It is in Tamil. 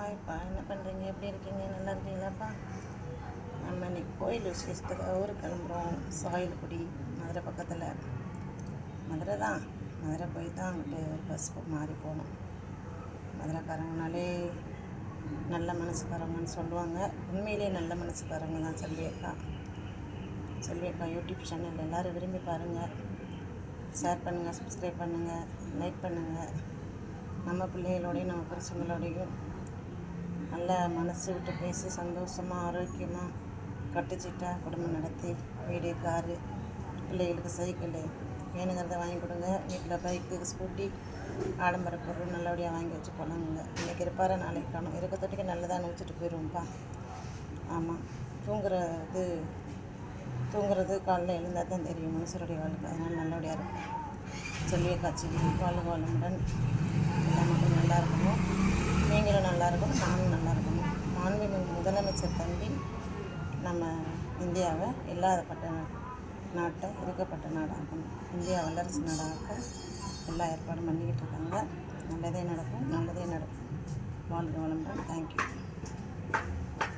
ஹாய்ப்பா, என்ன பண்ணுறீங்க? எப்படி இருக்கீங்க? நல்லா இருக்கீங்களாப்பா? நம்ம இன்னைக்கு கோயில் விசேஷத்துக்காக ஊருக்கு கிளம்புறோம். சாயல்குடி மதுரை பக்கத்தில். மதுரை தான். மதுரை போய் தான் அங்கிட்டு ஒரு பஸ் மாறி போகணும். மதுரைக்காரங்கனாலே நல்ல மனசுக்காரங்கன்னு சொல்லுவாங்க. உண்மையிலே நல்ல மனசுக்காரங்க தான் செல்வி அக்கா யூடியூப் சேனல் எல்லோரும் விரும்பி பாருங்கள். ஷேர் பண்ணுங்கள், சப்ஸ்கிரைப் பண்ணுங்கள், லைக் பண்ணுங்கள். நம்ம பிள்ளைகளோடையும் நம்ம புருஷங்களோடையும் நல்ல மனசு விட்டு பேசி சந்தோஷமாக ஆரோக்கியமாக கட்டுச்சிட்டாக குடும்பம் நடத்தி வீடு, காரு, பிள்ளைகளுக்கு சைக்கிள் வேணுங்கிறத வாங்கி கொடுங்க. வீட்டில் பைக்கு, ஸ்கூட்டி, ஆடம்பர பொருள் நல்லபடியாக வாங்கி வச்சு போனாங்க. இன்றைக்கி இருப்பார நாளைக்கு காணும். இருக்க தொட்டிக்கு நல்லதாக வச்சுட்டு போயிடுவோம்ப்பா. ஆமாம், தூங்குறது காலையில் எழுந்தால் தான் தெரியும் மனுஷருடைய வாழ்க்கை. அதனால் நல்லபடியாக இருக்கும். செல்விய காட்சி வாழ்க வளமுடன். எல்லா மக்களும் நல்லா இருக்கணும். நீங்களும் நல்லா இருக்கணும், நானும் நல்லா இருக்கணும். மாண்புமிகு முதலமைச்சர் தம்பி நம்ம இந்தியாவை இல்லாதப்பட்ட நாட்டை இருக்கப்பட்ட நாடாகணும். இந்தியா வல்லரசு நாடாக எல்லா ஏற்பாடும் பண்ணிக்கிட்டு இருக்காங்க. நல்லதே நடக்கும். வாழ்க வளமுடன். தேங்க்யூ.